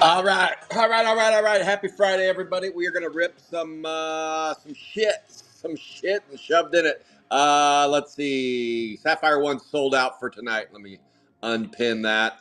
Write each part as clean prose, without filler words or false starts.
All right. Happy Friday, everybody. We are gonna rip some shit and shoved in it. Let's see. Sapphire one sold out for tonight. Let me unpin that.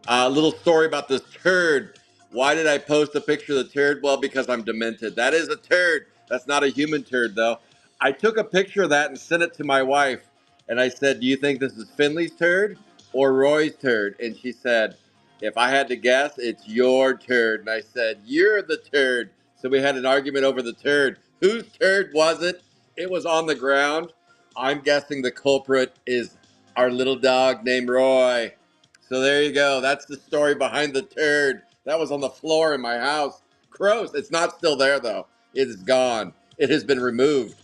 A little story about this turd. Why did I post a picture of the turd? Well, because I'm demented. That is a turd. That's not a human turd, though. I took a picture of that and sent it to my wife, and I said, "Do you think this is Finley's turd or Roy's turd?" And she said, "If I had to guess, it's your turd." And I said, "You're the turd." So we had an argument over the turd. Whose turd was it? It was on the ground. I'm guessing the culprit is our little dog named Roy. So there you go. That's the story behind the turd. That was on the floor in my house. Gross. It's not still there, though. It is gone. It has been removed.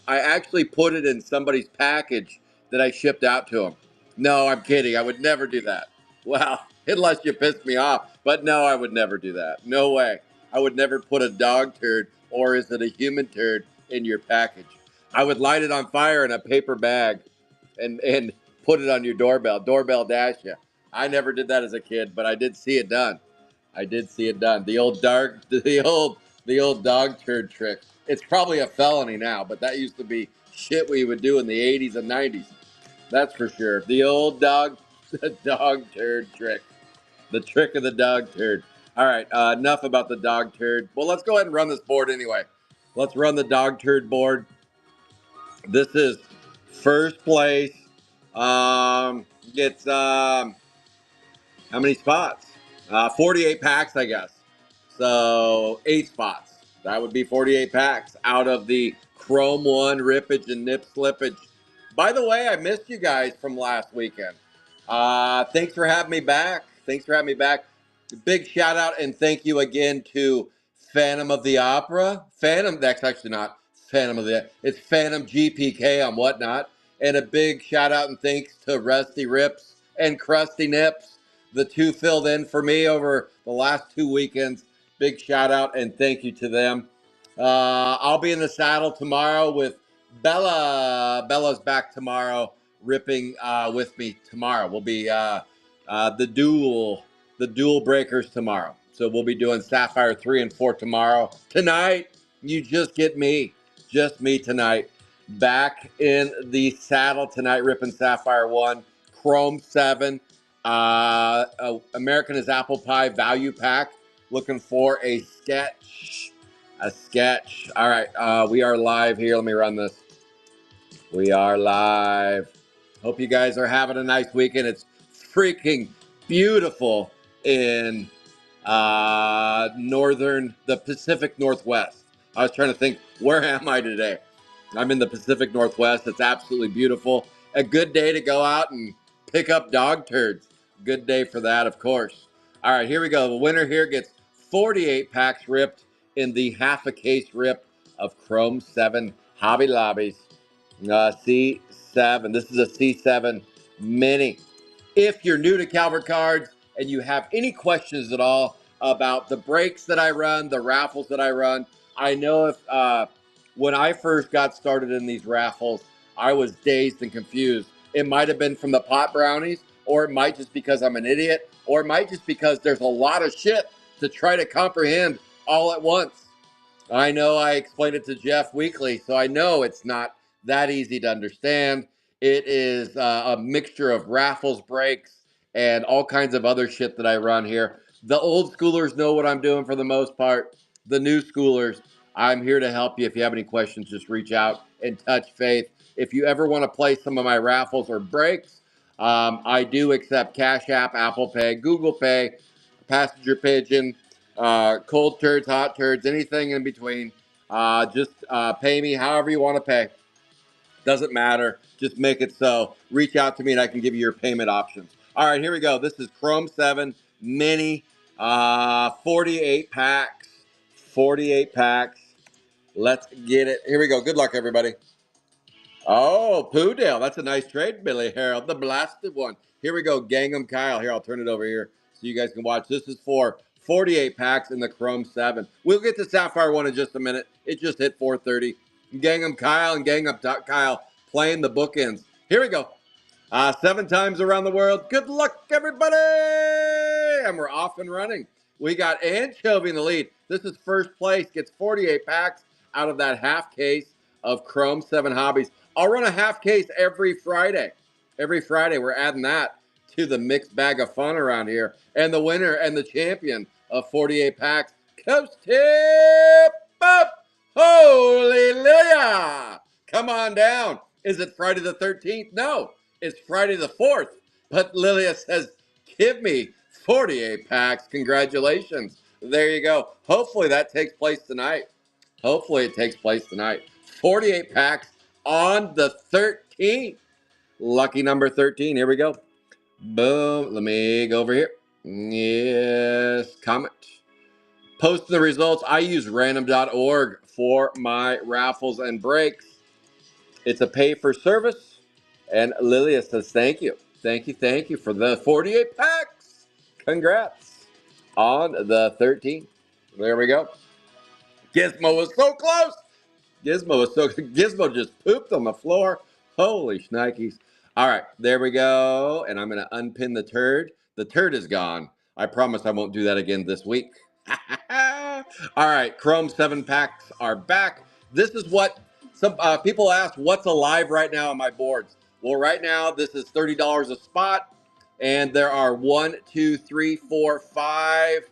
I actually put it in somebody's package that I shipped out to them. No, I'm kidding. I would never do that. Well, unless you piss me off. But no, I would never do that. No way. I would never put a dog turd, or is it a human turd, in your package. I would light it on fire in a paper bag and put it on your doorbell dash you. I never did that as a kid, but I did see it done. I did see it done. The old dog turd trick. It's probably a felony now, but that used to be shit we would do in the 80s and 90s. That's for sure. The old dog, the dog turd trick. The trick of the dog turd. All right, enough about the dog turd. Well, let's go ahead and run this board anyway. Let's run the dog turd board. This is first place. It's how many spots? 48 packs, I guess. So 8 spots. That would be 48 packs out of the Chrome 1 rippage and nip slippage. By the way, I missed you guys from last weekend. Thanks for having me back. Big shout out and thank you again to Phantom of the Opera. Phantom, that's actually not Phantom of the, it's Phantom GPK on Whatnot. And a big shout out and thanks to Rusty Rips and Krusty Nips. The two filled in for me over the last 2 weekends. Big shout out and thank you to them. I'll be in the saddle tomorrow with Bella. Bella's back tomorrow, ripping with me tomorrow. We'll be the dual breakers tomorrow. So we'll be doing Sapphire 3 and 4 tomorrow. Tonight, you just me tonight. Back in the saddle tonight, ripping Sapphire 1, Chrome 7, American is Apple Pie value pack. Looking for a sketch. All right, we are live here. Let me run this. We are live. Hope you guys are having a nice weekend. It's freaking beautiful in the Pacific Northwest. I was trying to think, where am I today? I'm in the Pacific Northwest. It's absolutely beautiful. A good day to go out and pick up dog turds. Good day for that, of course. All right, here we go. The winner here gets 48 packs ripped in the half a case rip of Chrome 7 Hobby Lobbies. C7. This is a C7 Mini. If you're new to Calvert Cards and you have any questions at all about the breaks that I run, the raffles that I run, I know if when I first got started in these raffles, I was dazed and confused. It might have been from the pot brownies, or it might just because I'm an idiot, or it might just because there's a lot of shit to try to comprehend all at once. I know I explained it to Jeff weekly, so I know it's not that easy to understand. It is a mixture of raffles, breaks, and all kinds of other shit that I run here. The old schoolers know what I'm doing for the most part. The new schoolers, I'm here to help you. If you have any questions, just reach out and touch faith. If you ever want to play some of my raffles or breaks, I do accept Cash App, Apple Pay, Google Pay, Passenger Pigeon, cold turds, hot turds, anything in between. Just pay me however you want to pay. Doesn't matter. Just make it so. Reach out to me and I can give you your payment options. All right, here we go. This is Chrome 7 Mini, 48 packs. 48 packs. Let's get it. Here we go. Good luck, everybody. Oh, Poodale. That's a nice trade, Billy Harold. The blasted one. Here we go. Gangnam Kyle. Here, I'll turn it over here so you guys can watch. This is for 48 packs in the Chrome 7. We'll get to Sapphire 1 in just a minute. It just hit 4:30. Gangnam Kyle and Gangnam Kyle playing the bookends. Here we go. 7 times around the world. Good luck, everybody. And we're off and running. We got Anchovy in the lead. This is first place. Gets 48 packs out of that half case of Chrome 7 Hobbies. I'll run a half case every Friday. Every Friday, we're adding that to the mixed bag of fun around here. And the winner and the champion of 48 packs, Coast Tip Up. Holy Lilia! Come on down. Is it Friday the 13th? No, it's Friday the 4th. But Lilia says, give me 48 packs. Congratulations. There you go. Hopefully that takes place tonight. Hopefully it takes place tonight. 48 packs on the 13th. Lucky number 13. Here we go. Boom. Let me go over here. Yes. Comment. Post the results. I use random.org for my raffles and breaks. It's a pay for service. And Lilia says, thank you. Thank you for the 48 packs. Congrats on the 13th. There we go. Gizmo was so close. Gizmo just pooped on the floor. Holy shnikes. All right, there we go. And I'm going to unpin the turd. The turd is gone. I promise I won't do that again this week. All right, Chrome 7 packs are back. This is what some people ask, what's alive right now on my boards? Well, right now, this is $30 a spot. And there are 1, 2, 3, 4, 5.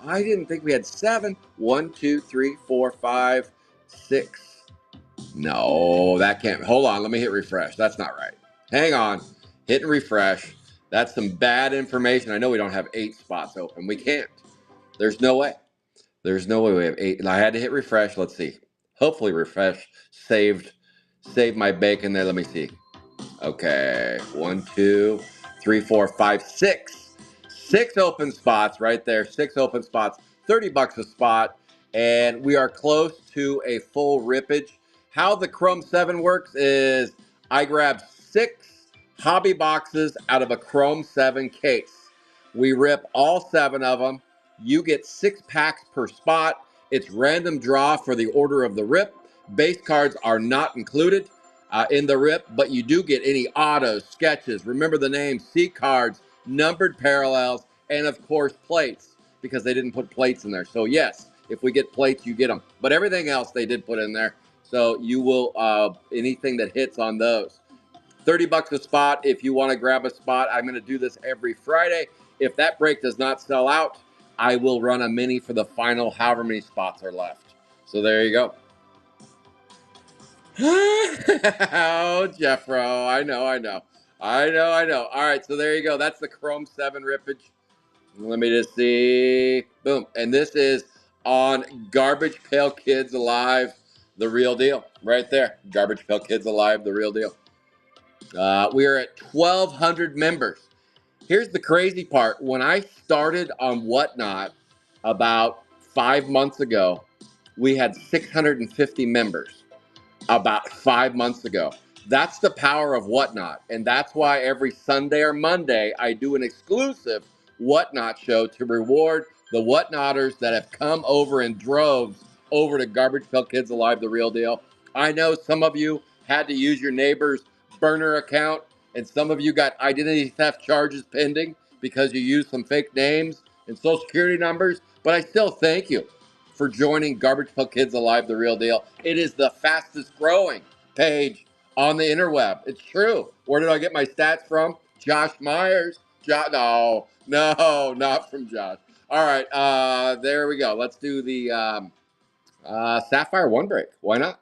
I didn't think we had 7. 1, 2, 3, 4, 5, 6. No, that can't. Hold on. Let me hit refresh. That's not right. Hang on. Hit and refresh. That's some bad information. I know we don't have 8 spots open. We can't. There's no way. There's no way we have 8. I had to hit refresh. Let's see. Hopefully refresh. Saved my bacon there. Let me see. Okay. 1, 2, 3, 4, 5, 6. 6 open spots right there. 6 open spots. $30 a spot. And we are close to a full rippage. How the Chrome 7 works is I grab 6 hobby boxes out of a Chrome 7 case. We rip all 7 of them. You get 6 packs per spot. It's random draw for the order of the rip. Base cards are not included in the rip, but you do get any autos, sketches, remember the name, C cards, numbered parallels, and of course plates, because they didn't put plates in there. So yes, if we get plates, you get them. But everything else they did put in there. So you will, anything that hits on those. $30 a spot if you want to grab a spot. I'm going to do this every Friday. If that break does not sell out, I will run a mini for the final however many spots are left. So there you go. Oh, Jeffro. I know. All right, so there you go. That's the Chrome 7 rippage. Let me just see. Boom. And this is on Garbage Pail Kids Alive, the real deal. Right there. Garbage Pail Kids Alive, the real deal. We are at 1,200 members. Here's the crazy part. When I started on Whatnot about 5 months ago, we had 650 members about 5 months ago. That's the power of Whatnot. And that's why every Sunday or Monday, I do an exclusive Whatnot show to reward the Whatnotters that have come over in droves over to Garbage Pail Kids Alive, the real deal. I know some of you had to use your neighbor's burner account, and some of you got identity theft charges pending because you used some fake names and social security numbers, but I still thank you for joining Garbage Pail Kids Alive, the real deal. It is the fastest growing page on the interweb. It's true. Where did I get my stats from? Josh Myers. No, not from Josh. All right, there we go. Let's do the Sapphire 1 break. Why not?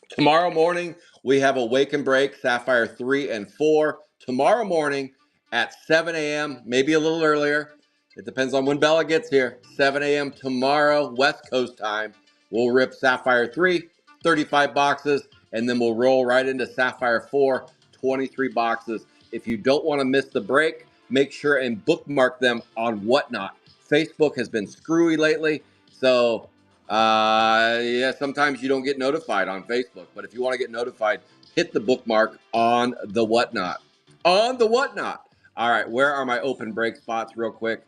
Tomorrow morning, we have a wake and break, Sapphire 3 and 4. Tomorrow morning at 7 a.m., maybe a little earlier. It depends on when Bella gets here. 7 a.m. tomorrow, West Coast time. We'll rip Sapphire 3, 35 boxes, and then we'll roll right into Sapphire 4, 23 boxes. If you don't want to miss the break, make sure and bookmark them on Whatnot. Facebook has been screwy lately, so yeah, sometimes you don't get notified on Facebook, but if you want to get notified, hit the bookmark on the Whatnot. On the Whatnot. All right, where are my open break spots real quick?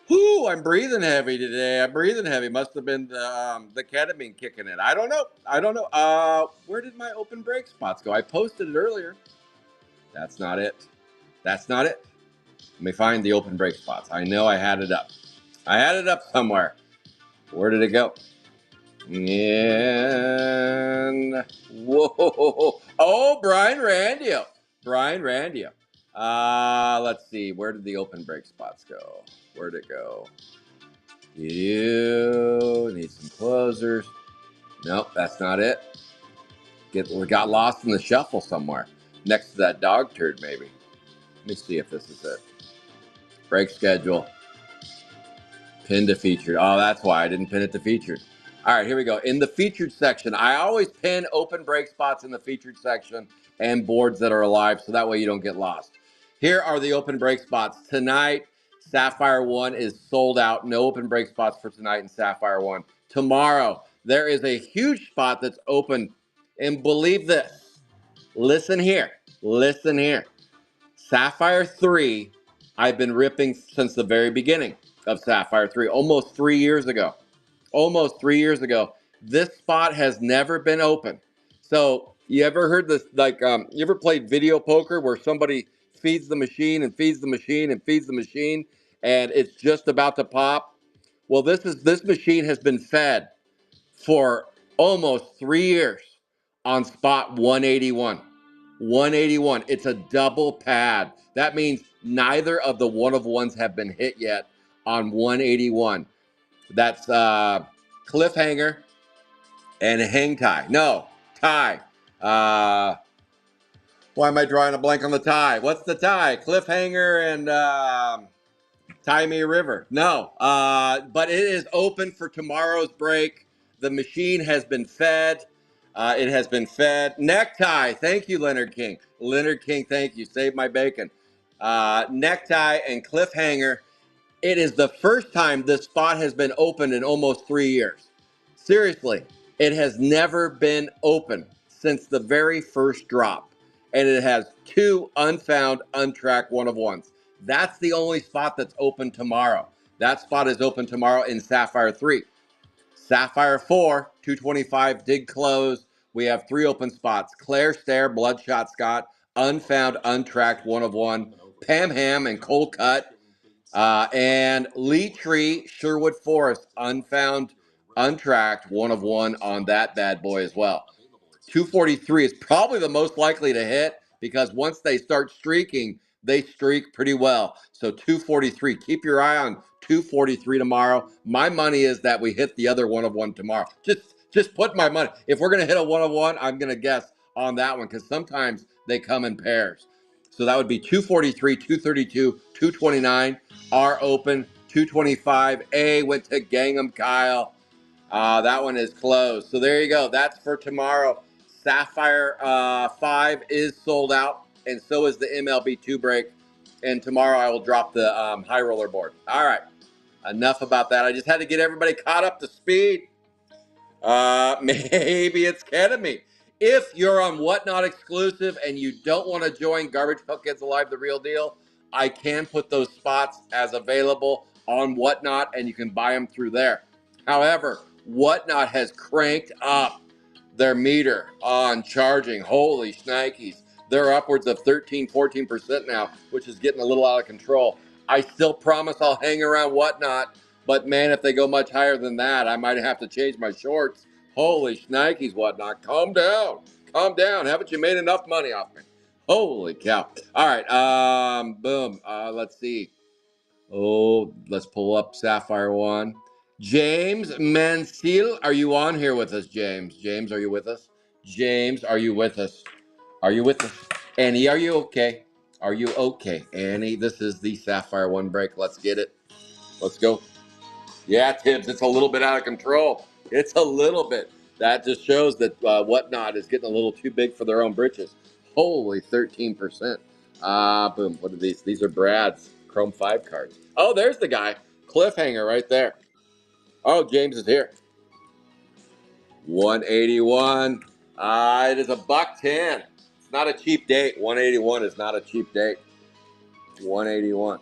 Whoo, I'm breathing heavy today. I'm breathing heavy. Must have been the ketamine kicking in. I don't know. Where did my open break spots go? I posted it earlier. That's not it. Let me find the open break spots. I know I had it up. I had it up somewhere. Where did it go? And whoa! Oh, Brian Randio. Brian Randio. Let's see. Where did the open break spots go? Where'd it go? You need some closers. Nope, that's not it. We got lost in the shuffle somewhere. Next to that dog turd, maybe. Let me see if this is it. Break schedule. Pin to featured. Oh, that's why I didn't pin it to featured. All right, here we go. In the featured section, I always pin open break spots in the featured section and boards that are alive, so that way you don't get lost. Here are the open break spots. Tonight, Sapphire 1 is sold out. No open break spots for tonight in Sapphire 1. Tomorrow, there is a huge spot that's open. And believe this. Listen here. Listen here. Sapphire 3, I've been ripping since the very beginning of Sapphire 3, almost 3 years ago. Almost 3 years ago. This spot has never been open. So, you ever heard this, you ever played video poker where somebody feeds the machine and feeds the machine and feeds the machine and it's just about to pop? Well, this machine has been fed for almost 3 years on spot 181. 181. It's a double pad. That means neither of the one of ones have been hit yet on 181. That's cliffhanger and hang tie. No, tie. Why am I drawing a blank on the tie? What's the tie? Cliffhanger and Tie Me a River. No, but it is open for tomorrow's break. The machine has been fed. It has been fed. Necktie. Thank you, Leonard King. Leonard King, thank you. Save my bacon. Necktie and cliffhanger. It is the first time this spot has been opened in almost 3 years. Seriously, it has never been open since the very first drop. And it has 2 unfound, untracked one of ones. That's the only spot that's open tomorrow. That spot is open tomorrow in Sapphire 3. Sapphire 4, 225 did close. We have 3 open spots. Claire Stair, Bloodshot Scott, unfound, untracked one of one. Pam Ham and Cold Cut. And Lee Tree, Sherwood Forest, unfound, untracked one of one on that bad boy as well. 243 is probably the most likely to hit because once they start streaking, they streak pretty well. So 243, keep your eye on 243 tomorrow. My money is that we hit the other one of one tomorrow. Just put my money. If we're going to hit a one of one, I'm going to guess on that one because sometimes they come in pairs. So that would be 243, 232, 229 are open. 225A went to Gangnam Kyle. That one is closed. So there you go. That's for tomorrow. Sapphire 5 is sold out, and so is the MLB 2 break. And tomorrow I will drop the high roller board. All right. Enough about that. I just had to get everybody caught up to speed. Maybe it's ketamine. If you're on Whatnot exclusive and you don't want to join Garbage Pail Kids Alive, the real deal, I can put those spots as available on Whatnot, and you can buy them through there. However, Whatnot has cranked up their meter on charging. Holy shnikes. They're upwards of 13, 14% now, which is getting a little out of control. I still promise I'll hang around Whatnot, but man, if they go much higher than that, I might have to change my shorts. Holy shnikes, Whatnot. Calm down. Calm down. Haven't you made enough money off me? Holy cow. All right. Boom. Let's see. Oh, let's pull up Sapphire 1. James Mansell, are you on here with us, James? James, are you with us? James, are you with us? Are you with us? Annie, are you okay? Are you okay? Annie, this is the Sapphire 1 break. Let's get it. Let's go. Yeah, Tibbs, it's a little bit out of control. It's a little bit. That just shows that Whatnot is getting a little too big for their own britches. Holy 13%. Boom. What are these? These are Brad's Chrome 5 cards. Oh, there's the guy. Cliffhanger right there. Oh, James is here. 181. It is $1.10. It's not a cheap date. 181 is not a cheap date. 181.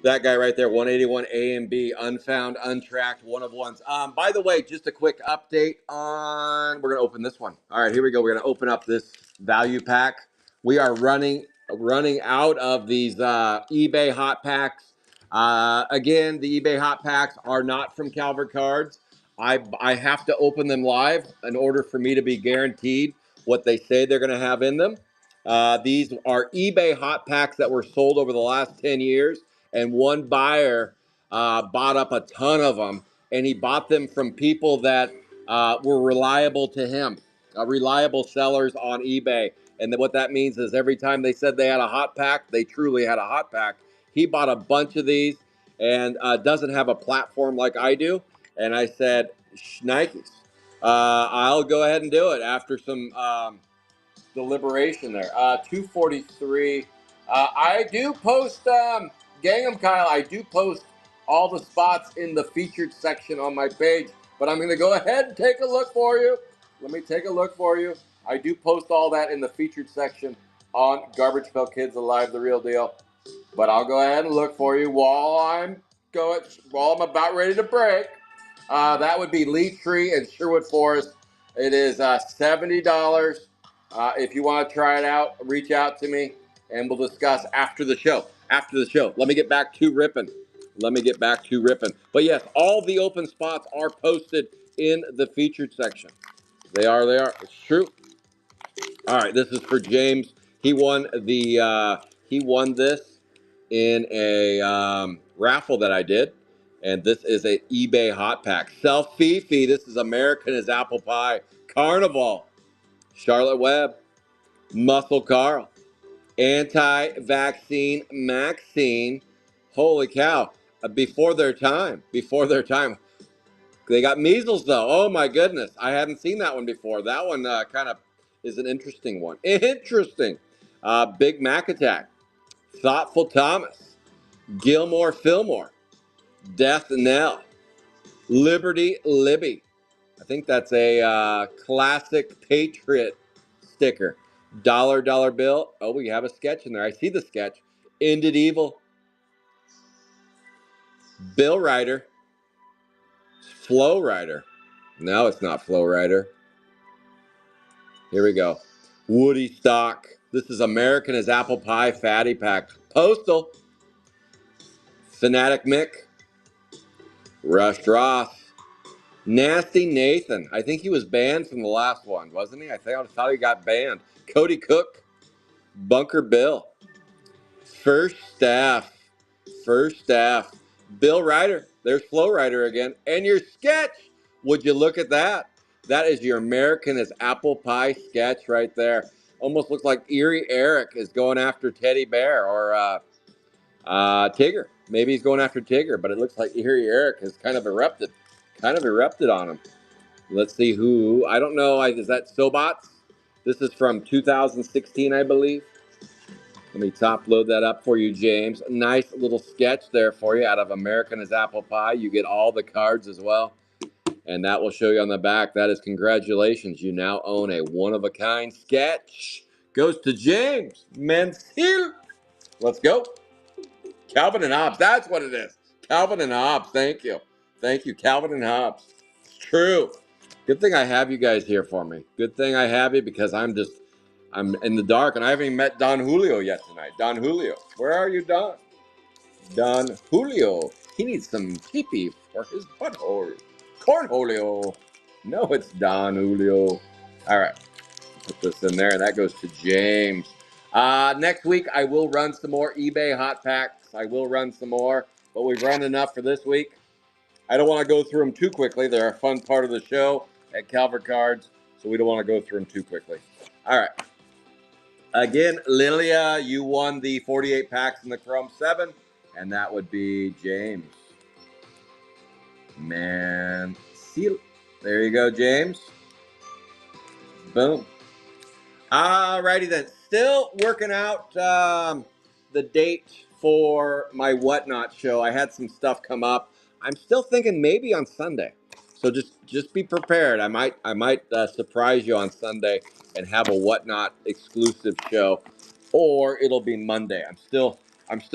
That guy right there, 181 A and B, unfound, untracked, one of ones. By the way, just a quick update on, we're going to open this one. All right, here we go. We're going to open up this value pack. We are running running out of these eBay hot packs. Again, the eBay hot packs are not from Calvert Cards. I have to open them live in order for me to be guaranteed what they say they're going to have in them. These are eBay hot packs that were sold over the last 10 years, and one buyer bought up a ton of them, and he bought them from people that were reliable to him, reliable sellers on eBay. And then what that means is every time they said they had a hot pack, they truly had a hot pack. He bought a bunch of these and doesn't have a platform like I do. And I said, Nikes, I'll go ahead and do it after some deliberation there. 243. I do post, Gangnam Kyle, I do post all the spots in the featured section on my page, but I'm going to go ahead and take a look for you. Let me take a look for you. I do post all that in the featured section on Garbage Pail Kids Alive, the real deal. But I'll go ahead and look for you while I'm about ready to break. That would be Lee Tree and Sherwood Forest. It is $70. If you want to try it out, reach out to me and we'll discuss after the show. After the show. Let me get back to ripping. But yes, all the open spots are posted in the featured section. They are. It's true. All right, this is for James. He won this in a raffle that I did, and this is an eBay hot pack. Self Fifi. This is American as Apple Pie. Carnival. Charlotte Webb. Muscle Carl. Anti-vaccine Maxine. Holy cow! Before their time. They got measles though. Oh my goodness. I hadn't seen that one before. That one kind of is an interesting one. Interesting. Big Mac Attack. Thoughtful Thomas. Gilmore Fillmore. Death Knell. Liberty Libby. I think that's a classic Patriot sticker. Dollar bill. Oh, we have a sketch in there. I see the sketch. Ended Evil. Bill Ryder. Flow Rider. No, it's not Flow Rider. Here we go. Woody Stock. This is American as Apple Pie Fatty Pack. Postal. Fanatic Mick. Rushed Ross. Nasty Nathan. I think he was banned from the last one, wasn't he? I thought he got banned. Cody Cook. Bunker Bill. First Staff. Bill Ryder. There's Flow Rider again. And your sketch. Would you look at that? That is your American as Apple Pie sketch right there. Almost looks like Erie Eric is going after Teddy Bear or Tigger. Maybe he's going after Tigger, but it looks like Erie Eric has kind of erupted on him. Let's see who. I don't know. Is that Sobots? This is from 2016, I believe. Let me top load that up for you, James. Nice little sketch there for you out of American as Apple Pie. You get all the cards as well. And that will show you on the back. That is congratulations. You now own a one-of-a-kind sketch. Goes to James Mansell. Let's go. Calvin and Hobbes. That's what it is. Calvin and Hobbes. Thank you. Calvin and Hobbes. It's true. Good thing I have you guys here for me. Good thing I have you because I'm in the dark and I haven't even met Don Julio yet tonight. Don Julio. Where are you, Don? Don Julio. He needs some pee-pee for his butthole. Cornholio. No, it's Don Julio. All right. Put this in there. That goes to James. Next week, I will run some more eBay hot packs. But we've run enough for this week. I don't want to go through them too quickly. They're a fun part of the show at Calvert Cards, so we don't want to go through them too quickly. All right. Again, Lilia, you won the 48 packs in the Chrome 7, and that would be James. Man, seal. There you go, James. Boom. Alrighty then. Still working out the date for my Whatnot show. I had some stuff come up. I'm still thinking maybe on Sunday. So just be prepared. I might surprise you on Sunday and have a Whatnot exclusive show, or it'll be Monday. I'm still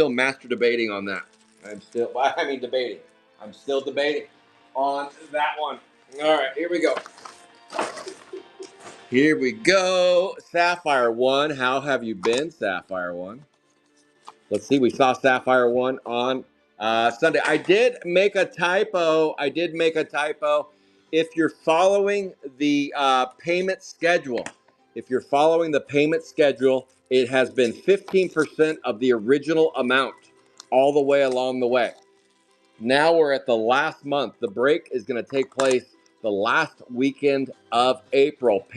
master debating on that. I'm still debating on that one. All right, here we go. Here we go. Sapphire 1. How have you been, Sapphire 1? Let's see. We saw Sapphire 1 on Sunday. I did make a typo. If you're following the payment schedule, it has been 15% of the original amount all the way along the way. Now we're at the last month. The break is going to take place the last weekend of April.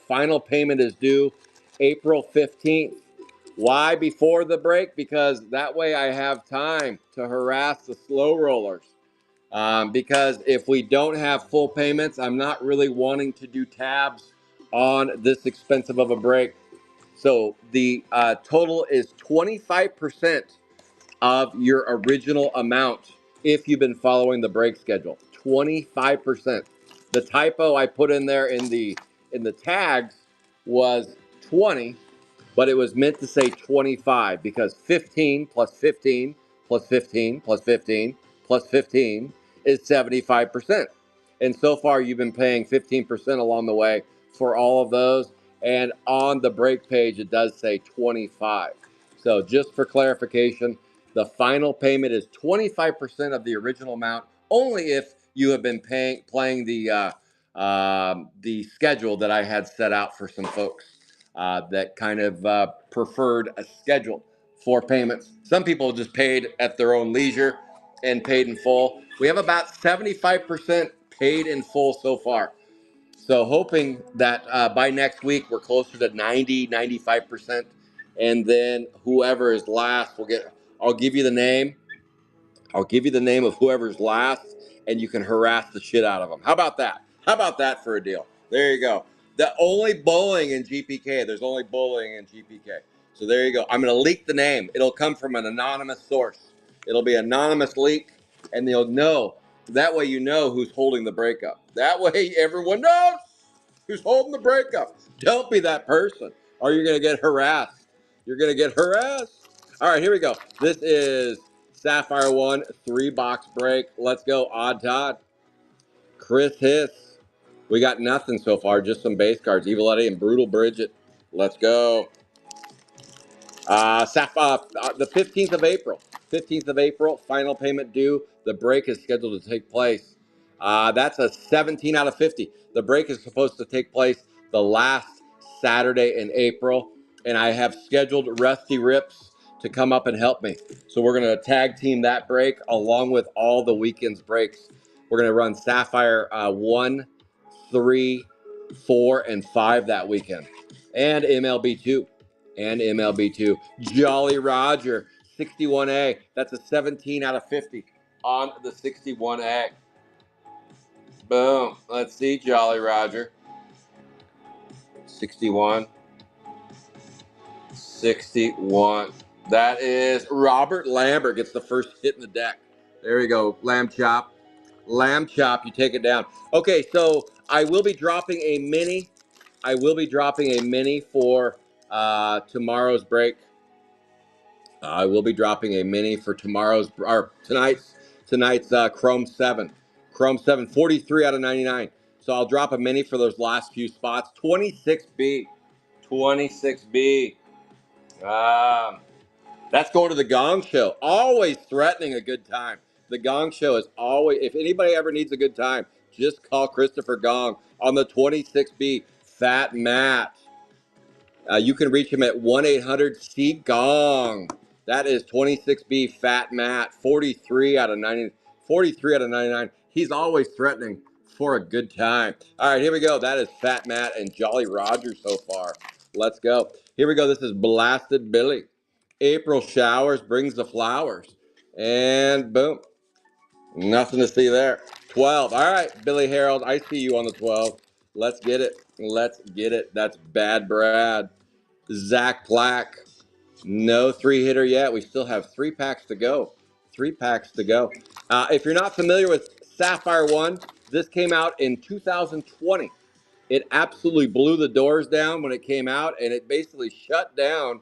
Final payment is due April 15th. Why before the break? Because that way I have time to harass the slow rollers. Because if we don't have full payments, I'm not really wanting to do tabs on this expensive of a break. So the total is 25% of your original amount if you've been following the break schedule. 25%. The typo I put in there in the tags was 20, but it was meant to say 25 because 15 plus 15 plus 15 plus 15 plus 15 is 75%. And so far, you've been paying 15% along the way for all of those. And on the break page, it does say 25. So just for clarification, the final payment is 25% of the original amount, only if you have been playing the schedule that I had set out for some folks that kind of preferred a schedule for payments. Some people just paid at their own leisure and paid in full. We have about 75% paid in full so far. So hoping that by next week we're closer to 90, 95%. And then whoever is last will get, I'll give you the name. I'll give you the name of whoever's last, and you can harass the shit out of them. How about that? How about that for a deal? There you go. The only bowling in GPK. There's only bowling in GPK. So there you go. I'm going to leak the name. It'll come from an anonymous source. It'll be anonymous leak, and they'll know. That way you know who's holding the breakup. That way everyone knows who's holding the breakup. Don't be that person, or you're going to get harassed. You're going to get harassed. All right, here we go. This is Sapphire 1, 3-box break. Let's go, Odd Todd. Chris Hiss. We got nothing so far, just some base cards. Evil Eddie and Brutal Bridget. Let's go. Sapphire, the 15th of April. 15th of April, final payment due. The break is scheduled to take place. That's a 17 out of 50. The break is supposed to take place the last Saturday in April, and I have scheduled Rusty Rips to come up and help me. So we're going to tag team that break along with all the weekend's breaks. We're going to run Sapphire 1, 3, 4, and 5 that weekend, and MLB 2. Jolly Roger, 61A. That's a 17 out of 50 on the 61A. Boom. Let's see, Jolly Roger. 61. That is Robert Lambert gets the first hit in the deck. There we go. Lamb chop. You take it down. Okay, so I will be dropping a mini. For tomorrow's break. I will be dropping a mini for tonight's Chrome 7. Chrome 7, 43 out of 99. So I'll drop a mini for those last few spots. 26B. That's going to the Gong Show. Always threatening a good time. The Gong Show is always, if anybody ever needs a good time, just call Christopher Gong on the 26B Fat Matt. You can reach him at 1-800-C-GONG. That is 26B Fat Matt, 43 out of 99. He's always threatening for a good time. All right, here we go. That is Fat Matt and Jolly Roger so far. Let's go. Here we go. This is Blasted Billy. April showers brings the flowers. And boom. Nothing to see there. 12. All right, Billy Harold, I see you on the 12. Let's get it. That's Bad Brad. Zach Black, no 3-hitter yet. We still have 3 packs to go. If you're not familiar with Sapphire 1, this came out in 2020. It absolutely blew the doors down when it came out, and it basically shut down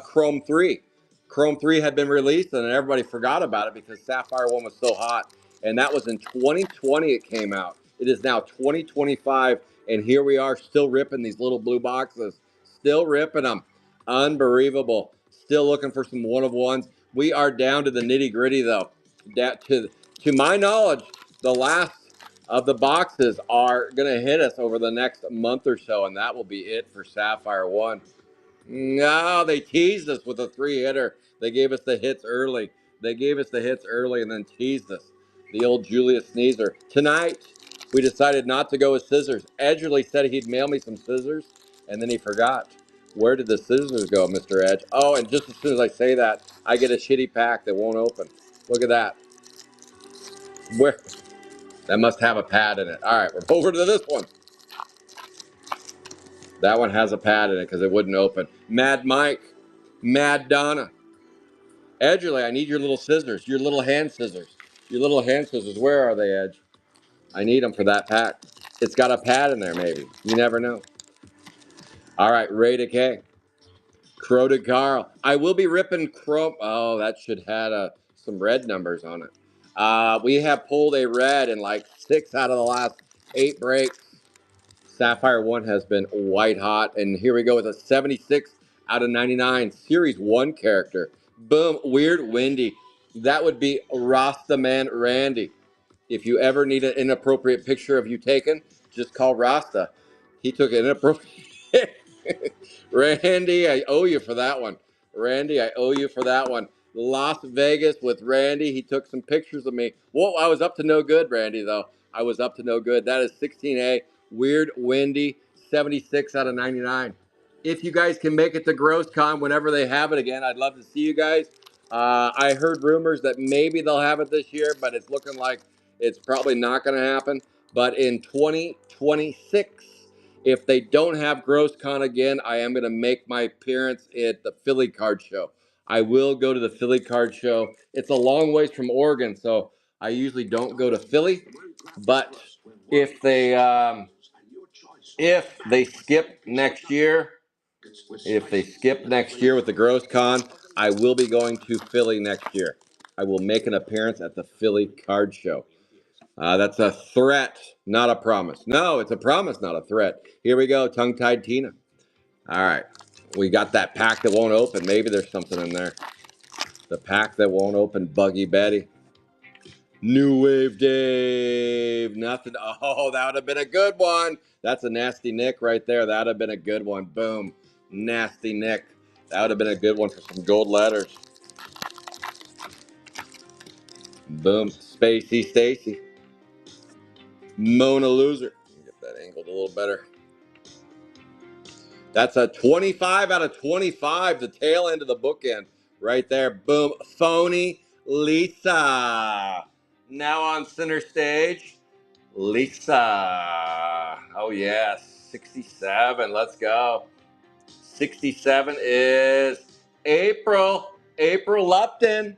Chrome 3. Chrome 3 had been released, and everybody forgot about it because Sapphire 1 was so hot. And that was in 2020 it came out. It is now 2025, And here we are still ripping these little blue boxes. Still ripping them. Unbelievable. Still looking for some one of ones. We are down to the nitty gritty though. To my knowledge, the last of the boxes are going to hit us over the next month or so, and that will be it for Sapphire 1. No, they teased us with a 3-hitter. They gave us the hits early. They gave us the hits early and then teased us. The old Julius Sneezer. Tonight, we decided not to go with scissors. Edgerly said he'd mail me some scissors, and then he forgot. Where did the scissors go, Mr. Edge? Oh, and just as soon as I say that, I get a shitty pack that won't open. Look at that. Where? That must have a pad in it. All right, we're over to this one. That one has a pad in it because it wouldn't open. Mad Mike. Mad Donna. Edgerly, I need your little scissors. Your little hand scissors. Your little hand scissors. Where are they, Edge? I need them for that pack. It's got a pad in there, maybe. You never know. All right, Ray to K. Crow to Carl. I will be ripping Crow. Oh, that should have some red numbers on it. We have pulled a red in like 6 out of the last 8 breaks. Sapphire 1 has been white hot. And here we go with a 76 out of 99. Series 1 character. Boom. Weird Windy. That would be Rasta Man Randy. If you ever need an inappropriate picture of you taken, just call Rasta. He took an inappropriate. Randy, I owe you for that one. Randy, I owe you for that one. Las Vegas with Randy. He took some pictures of me. Whoa, I was up to no good, Randy, though. I was up to no good. That is 16A. Weird Windy, 76 out of 99. If you guys can make it to GrossCon whenever they have it again, I'd love to see you guys. I heard rumors that maybe they'll have it this year, but it's looking like it's probably not going to happen. But in 2026, if they don't have GrossCon again, I am going to make my appearance at the Philly Card Show. I will go to the Philly Card Show. It's a long ways from Oregon, so I usually don't go to Philly. But if they skip next year, with the GrossCon, I will be going to Philly next year. I will make an appearance at the Philly Card Show. That's a threat, not a promise. No, it's a promise, not a threat. Here we go, tongue-tied Tina. All right, we got that pack that won't open. Maybe there's something in there. The pack that won't open, Buggy Betty. New Wave Dave, nothing. Oh, that would have been a good one. That's a Nasty Nick right there. That would have been a good one. Boom, Nasty Nick. That would have been a good one for some gold letters. Boom, Spacey Stacy. Mona Loser. Get that angled a little better. That's a 25 out of 25, the tail end of the bookend right there. Boom. Phony Lisa. Now on center stage, Lisa. Oh, yes. 67. Let's go. 67 is April. April Lupton.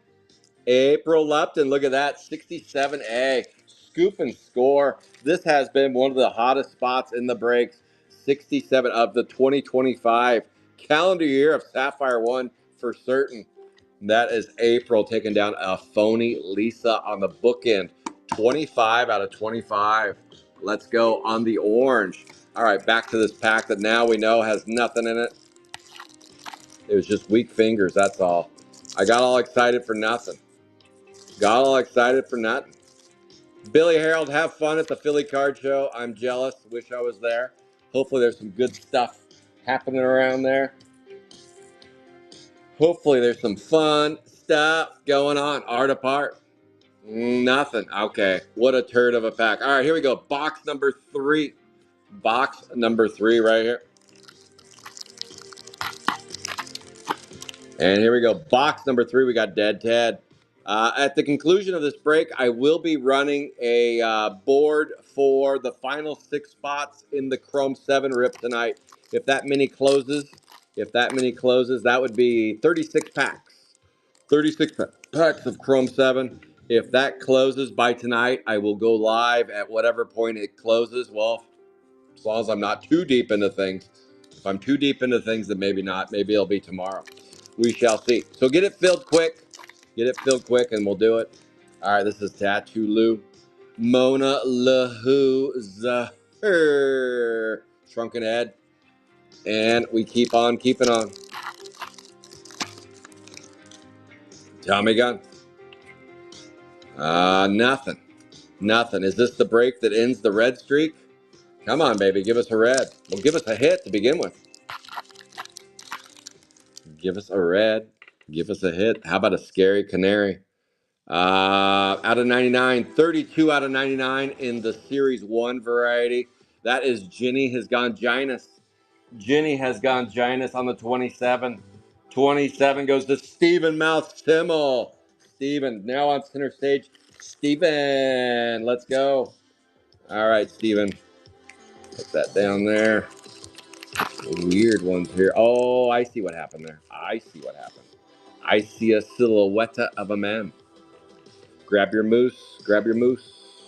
April Lupton. Look at that. 67A. Scoop and score. This has been one of the hottest spots in the breaks. 67 of the 2025 calendar year of Sapphire 1 for certain. That is April taking down a phony Lisa on the bookend. 25 out of 25. Let's go on the orange. All right, back to this pack that now we know has nothing in it. It was just weak fingers, that's all. I got all excited for nothing. Got all excited for nothing. Billy Harold, have fun at the Philly Card Show. I'm jealous. Wish I was there. Hopefully there's some good stuff happening around there. Hopefully there's some fun stuff going on. Art apart. Nothing. Okay. What a turd of a pack. All right, here we go. Box number 3. Box number 3 right here. And here we go. Box number 3. We got Dead Ted. At the conclusion of this break, I will be running a board for the final 6 spots in the Chrome 7 rip tonight. If that mini closes, that would be 36 packs. 36 packs of Chrome 7. If that closes by tonight, I will go live at whatever point it closes. Well, as long as I'm not too deep into things. If I'm too deep into things, then maybe not. Maybe it'll be tomorrow. We shall see. So get it filled quick. Get it filled quick and we'll do it. All right, this is Tattoo Lou. Mona LaHooza. Shrunken head. And we keep on keeping on. Tommy gun. Nothing. Nothing. Is this the break that ends the red streak? Come on, baby. Give us a red. Well, give us a hit to begin with. Give us a red. Give us a hit. How about a scary canary? Out of 99, 32 out of 99 in the Series 1 variety. That is Ginny has gone Ginus. Ginny has gone Ginus on the 27. 27 goes to Stephen Mouth Simmel. Stephen, now on center stage. Stephen, let's go. All right, Stephen. Put that down there. Weird ones here. Oh, I see what happened there. I see what happened. I see a silhouette of a man. Grab your moose. Grab your moose.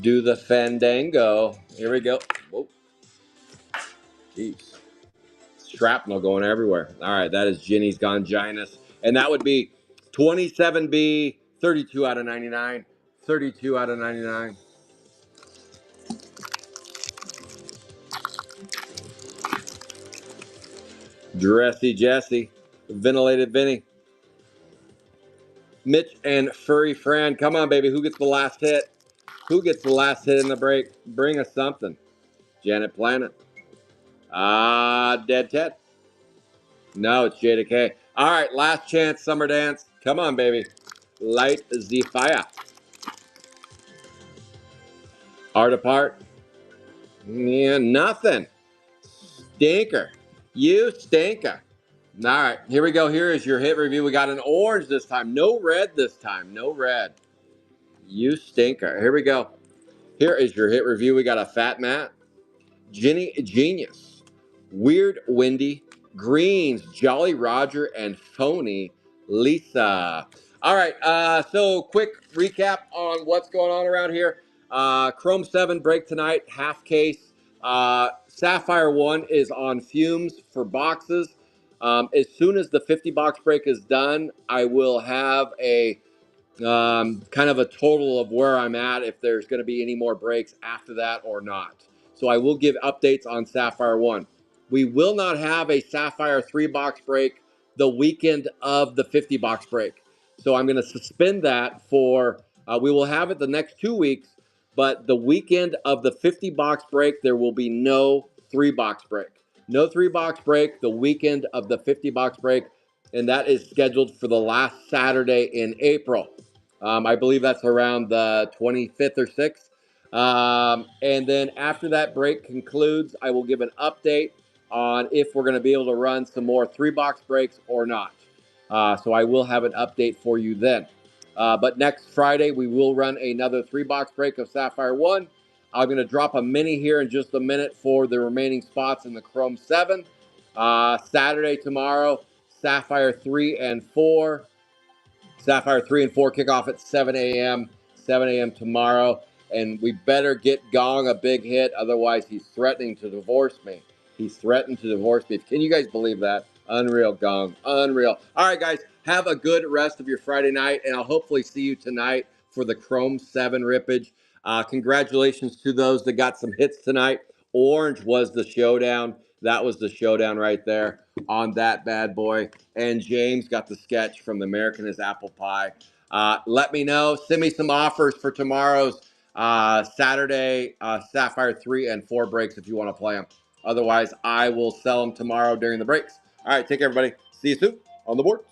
Do the fandango. Here we go. Whoa. Jeez. Shrapnel going everywhere. All right, that is Ginny's Gonginus. And that would be 27B, 32 out of 99. 32 out of 99. Dressy Jesse. Ventilated Vinny. Mitch and Furry Fran. Come on, baby. Who gets the last hit? Who gets the last hit in the break? Bring us something. Janet Planet. Dead Ted. No, it's Jada K. All right, last chance, Summer Dance. Come on, baby. Light the fire. Art apart. Yeah, nothing. Stinker. You stinker. All right, here we go. Here is your hit review. We got an orange this time. No red this time. No red. You stinker. Here we go. Here is your hit review. We got a Fat Matt. Ginny Genius, Weird Wendy, Greens, Jolly Roger, and Phony Lisa. All right, so quick recap on what's going on around here. Chrome 7 break tonight, half case. Sapphire 1 is on fumes for boxes. As soon as the 50 box break is done, I will have a kind of a total of where I'm at, if there's going to be any more breaks after that or not. So I will give updates on Sapphire 1. We will not have a Sapphire 3 box break the weekend of the 50 box break. So I'm going to suspend that for, we will have it the next 2 weeks, but the weekend of the 50 box break, there will be no 3 box break. No 3 box break the weekend of the 50 box break, and that is scheduled for the last Saturday in April. I believe that's around the 25th or 6th. And then after that break concludes, I will give an update on if we're going to be able to run some more 3 box breaks or not. So I will have an update for you then. But next Friday, we will run another 3 box break of Sapphire 1. I'm going to drop a mini here in just a minute for the remaining spots in the Chrome 7. Saturday tomorrow, Sapphire 3 and 4. Sapphire 3 and 4 kick off at 7 a.m. 7 a.m. tomorrow. And we better get Gong a big hit. Otherwise, he's threatening to divorce me. He's threatened to divorce me. Can you guys believe that? Unreal, Gong. Unreal. All right, guys. Have a good rest of your Friday night. And I'll hopefully see you tonight for the Chrome 7 rippage. Congratulations to those that got some hits tonight. Orange was the showdown. That was the showdown right there on that bad boy. And James got the sketch from American is Apple Pie. Let me know. Send me some offers for tomorrow's Saturday Sapphire 3 and 4 breaks if you want to play them. Otherwise, I will sell them tomorrow during the breaks. All right, take care, everybody. See you soon on the boards.